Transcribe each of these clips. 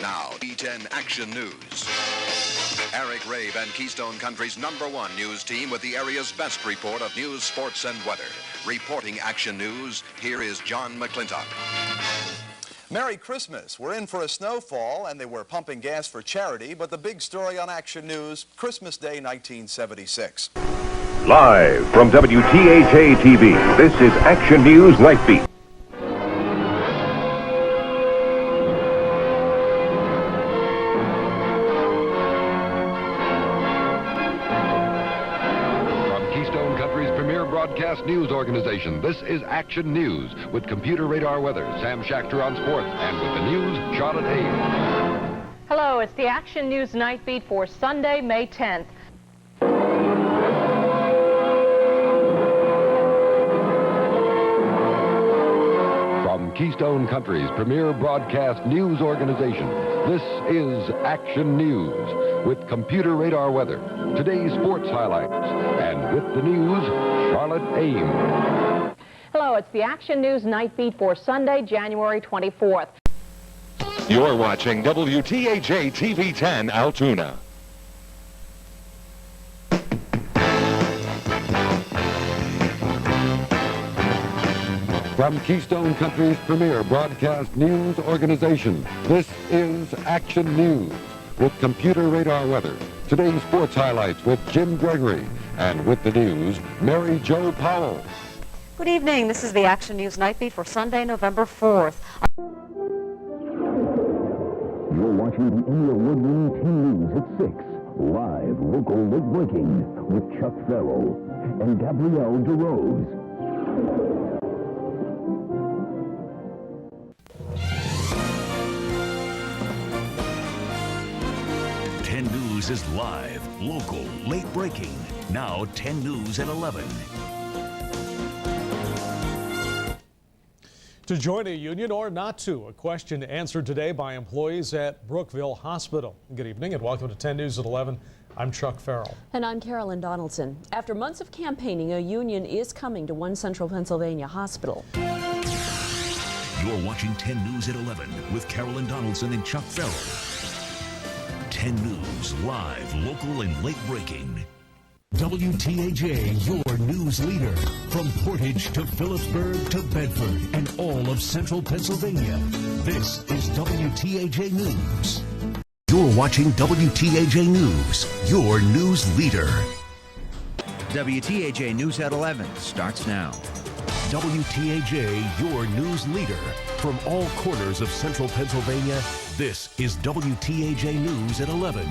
Now, E10 Action News. Eric Rabe and Keystone Country's #1 news team with the area's best report of news, sports, and weather. Reporting Action News, here is John McClintock. Merry Christmas. We're in for a snowfall, and they were pumping gas for charity, but the big story on Action News, Christmas Day 1976. Live from WTAJ-TV, this is Action News Nightbeat. Broadcast news organization. This is Action News with computer radar weather, Sam Schachter on sports, and with the news, Charlotte Hayes. Hello, it's the Action News Night Beat for Sunday, May 10th. From Keystone Country's premier broadcast news organization, this is Action News with computer radar weather, today's sports highlights, and with the news, Charlotte Ames. Hello, it's the Action News Night Beat for Sunday, January 24th. You're watching WTAJ-TV 10 Altoona. From Keystone Country's premier broadcast news organization, this is Action News with computer radar weather, today's sports highlights with Jim Gregory, and with the news, Mary Jo Powell. Good evening. This is the Action News Night Beat for Sunday, November 4th. You're watching the Emmy Award-winning 10 News at 6. Live, local, late breaking with Chuck Farrell and Gabrielle DeRose. News is live, local, late breaking. Now 10 News at 11. To join a union or not to, a question answered today by employees at Brookville Hospital. Good evening and welcome to 10 News at 11. I'm Chuck Farrell. And I'm Carolyn Donaldson. After months of campaigning, a union is coming to one Central Pennsylvania hospital. You're watching 10 News at 11 with Carolyn Donaldson and Chuck Farrell. 10 News, live, local, and late breaking. WTAJ, your news leader. From Portage to Phillipsburg to Bedford and all of central Pennsylvania. This is WTAJ News. You're watching WTAJ News, your news leader. WTAJ News at 11 starts now. WTAJ, your news leader. From all corners of central Pennsylvania, this is WTAJ News at 11.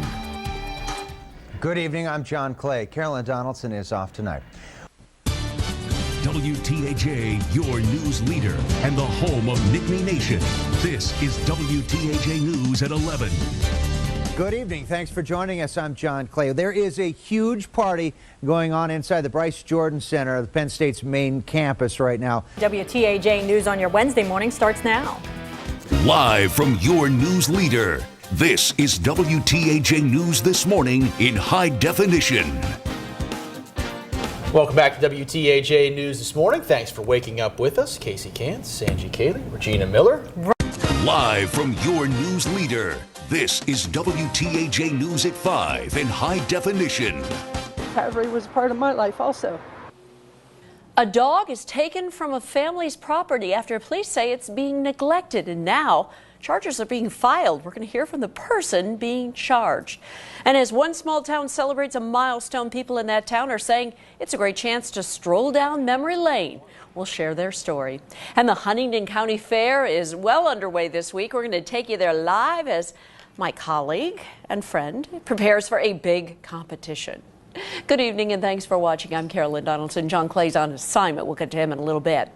Good evening, I'm John Clay. Carolyn Donaldson is off tonight. WTAJ, your news leader and the home of Nittany Nation. This is WTAJ News at 11. Good evening. Thanks for joining us. I'm John Clay. There is a huge party going on inside the Bryce Jordan Center, the Penn State's main campus right now. WTAJ News on your Wednesday morning starts now. Live from your news leader, this is WTAJ News This Morning in high definition. Welcome back to WTAJ News This Morning. Thanks for waking up with us. Casey Kantz, Angie Cayley, Regina Miller. Live from your news leader, this is WTAJ News at 5 in high definition. Recovery was part of my life also. A dog is taken from a family's property after police say it's being neglected, and now charges are being filed. We're going to hear from the person being charged. And as one small town celebrates a milestone, people in that town are saying it's a great chance to stroll down memory lane. We'll share their story. And the Huntingdon County Fair is well underway this week. We're going to take you there live as my colleague and friend prepares for a big competition. Good evening and thanks for watching. I'm Carolyn Donaldson. John Clay's on assignment. We'll get to him in a little bit.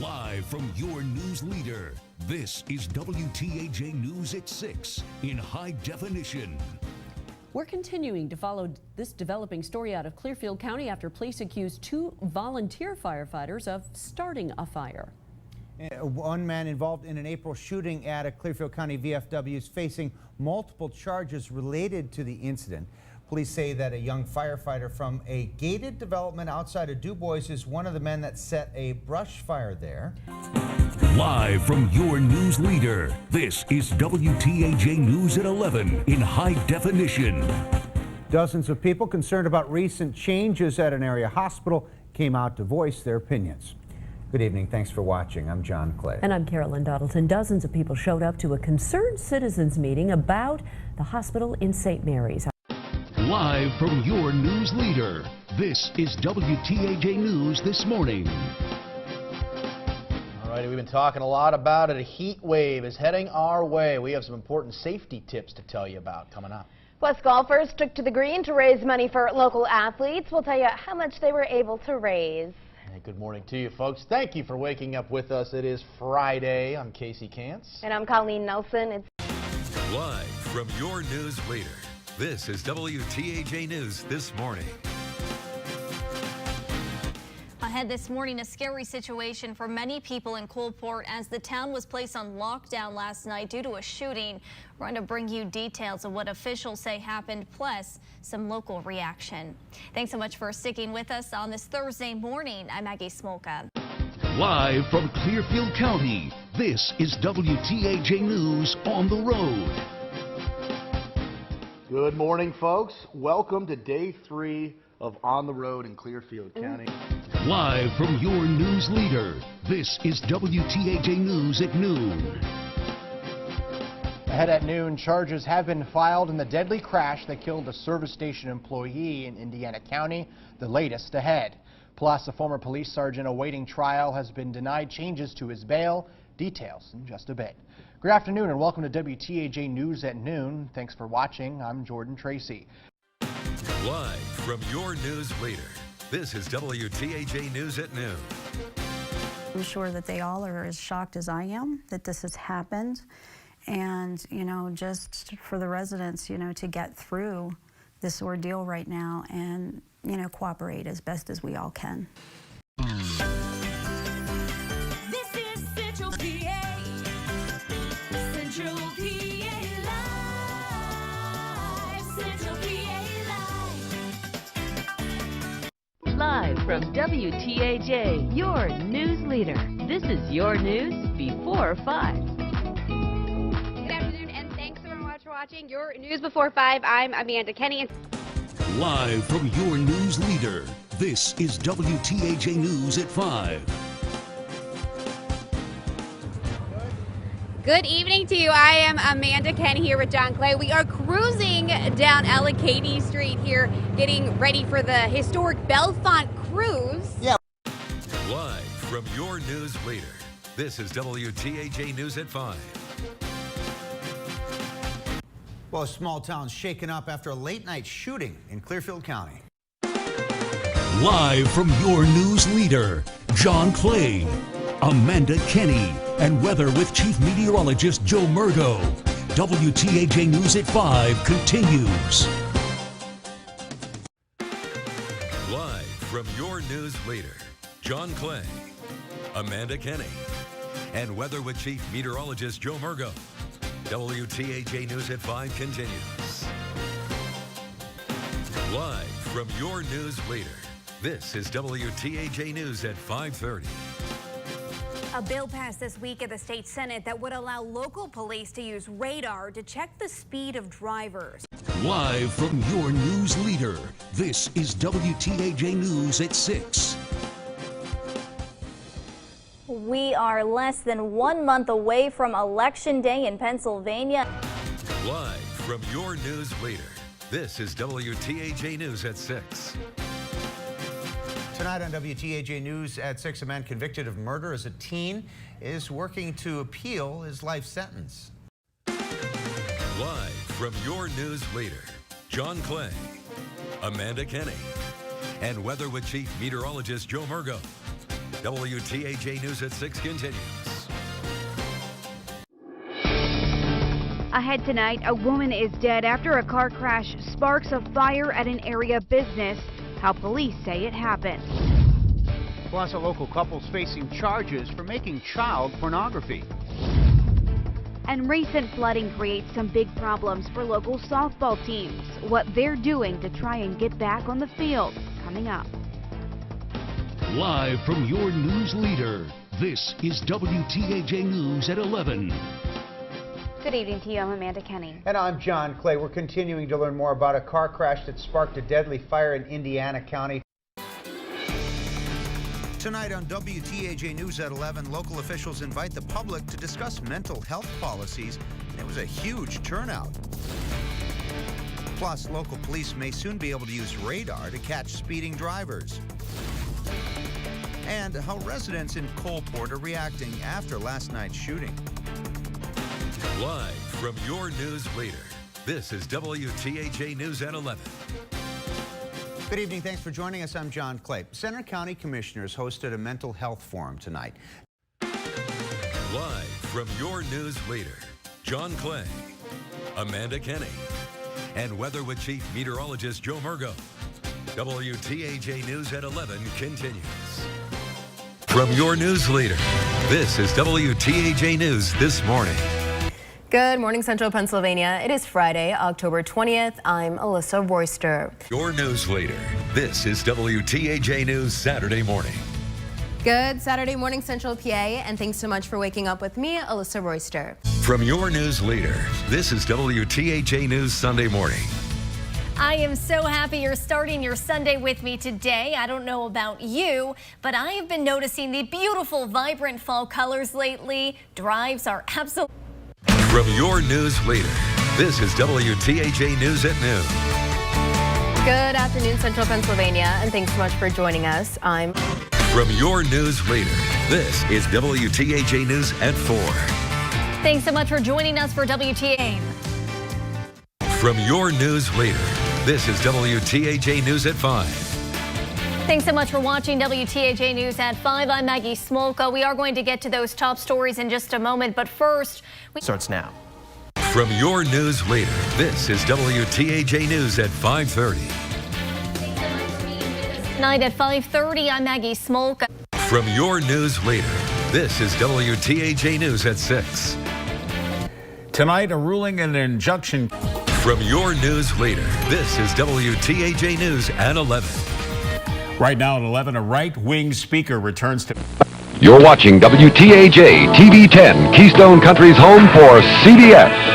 Live from your news leader, this is WTAJ News at 6 in high definition. We're continuing to follow this developing story out of Clearfield County after police accused 2 volunteer firefighters of starting a fire. One man involved in an April shooting at a Clearfield County VFW is facing multiple charges related to the incident. Police say that a young firefighter from a gated development outside of Du Bois is one of the men that set a brush fire there. Live from your news leader, this is WTAJ News at 11 in high definition. Dozens of people concerned about recent changes at an area hospital came out to voice their opinions. Good evening. Thanks for watching. I'm John Clay. And I'm Carolyn Donaldson. Dozens of people showed up to a concerned citizens meeting about the hospital in St. Mary's. Live from your news leader, this is WTAJ News this morning. All right, we've been talking a lot about it. A heat wave is heading our way. We have some important safety tips to tell you about coming up. Plus, golfers took to the green to raise money for local athletes. We'll tell you how much they were able to raise. Hey, good morning to you, folks. Thank you for waking up with us. It is Friday. I'm Casey Cantz. And I'm Colleen Nelson. It's live from your news leader. This is WTAJ News this morning. Ahead this morning, a scary situation for many people in Coalport as the town was placed on lockdown last night due to a shooting. We're going to bring you details of what officials say happened, plus some local reaction. Thanks so much for sticking with us on this Thursday morning. I'm Maggie Smolka. Live from Clearfield County, this is WTAJ News on the road. Good morning, folks. Welcome to day 3 of On the Road in Clearfield County. Live from your news leader, this is WTAJ News at noon. Ahead at noon, charges have been filed in the deadly crash that killed a service station employee in Indiana County. The latest ahead. Plus, a former police sergeant awaiting trial has been denied changes to his bail. Details in just a bit. Good afternoon and welcome to WTAJ News at noon. Thanks for watching. I'm Jordan Tracy. Live from your news leader, this is WTAJ News at noon. I'm sure that they all are as shocked as I am that this has happened. And, you know, just for the residents, you know, to get through this ordeal right now and, you know, cooperate as best as we all can. This is Central PA. Central PA Live. Central PA Live. Live from WTAJ, your news leader. This is your news before 5. Watching your news before 5. I'm Amanda Kenny. Live from your news leader, this is WTAJ News at 5. Good evening to you. I am Amanda Kenny here with John Clay. We are cruising down Allegheny Street here, getting ready for the historic Bellefonte Cruise. Yeah. Live from your news leader, this is WTAJ News at 5. Well, a small town shaken up after a late-night shooting in Clearfield County. Live from your news leader, John Clay, Amanda Kenny, and weather with Chief Meteorologist Joe Murgo. WTAJ News at 5 continues. Live from your news leader, John Clay, Amanda Kenny, and weather with Chief Meteorologist Joe Murgo. WTAJ News at 5 continues. Live from your news leader, this is WTAJ News at 5:30. A bill passed this week at the state Senate that would allow local police to use radar to check the speed of drivers. Live from your news leader, this is WTAJ News at 6. We are less than 1 month away from Election Day in Pennsylvania. Live from your news leader, this is WTAJ News at 6. Tonight on WTAJ News at 6, a man convicted of murder as a teen is working to appeal his life sentence. Live from your news leader, John Clay, Amanda Kenny, and weather with Chief Meteorologist Joe Murgo. WTAJ News at 6 continues. Ahead tonight, a woman is dead after a car crash sparks a fire at an area business. How police say it happened. Plus, a local couple's facing charges for making child pornography. And recent flooding creates some big problems for local softball teams. What they're doing to try and get back on the field, coming up. Live from your news leader, This is WTAJ News at 11. Good evening to you. I'm Amanda Kenny. And I'm John Clay. We're continuing to learn more about a car crash that sparked a deadly fire in Indiana County. Tonight on WTAJ News at 11, local officials invite the public to discuss mental health policies. It was a huge turnout. Plus, local police may soon be able to use radar to catch speeding drivers. And how residents in Coalport are reacting after last night's shooting. Live from your news leader, this is WTAJ News at 11. Good evening. Thanks for joining us. I'm John Clay. Center County Commissioners hosted a mental health forum tonight. Live from your news leader, John Clay, Amanda Kenny, and Weather with Chief Meteorologist Joe Murgo. WTAJ News at 11 continues. From your news leader, this is WTAJ News This Morning. Good morning, Central Pennsylvania. It is Friday, October 20th. I'm Alyssa Royster. Your news leader, this is WTAJ News Saturday morning. Good Saturday morning, Central PA, and thanks so much for waking up with me, Alyssa Royster. From your news leader, this is WTAJ News Sunday morning. I am so happy you're starting your Sunday with me today. I don't know about you, but I have been noticing the beautiful, vibrant fall colors lately. Drives are absolutely... From your news leader, this is WTAJ News at noon. Good afternoon, Central Pennsylvania, and thanks so much for joining us. I'm... From your news leader, this is WTAJ News at 4. Thanks so much for joining us for WTAJ. From your news leader, this is WTAJ News at 5. Thanks so much for watching WTAJ News at 5. I'm Maggie Smolka. We are going to get to those top stories in just a moment, but first... Starts now. From your news leader, this is WTAJ News at 5:30. Tonight at 5:30, I'm Maggie Smolka. From your news leader, this is WTAJ News at 6. Tonight, a ruling and an injunction. From your news leader, this is WTAJ News at 11. Right now at 11, a right-wing speaker returns to... You're watching WTAJ-TV 10, Keystone Country's home for CBS.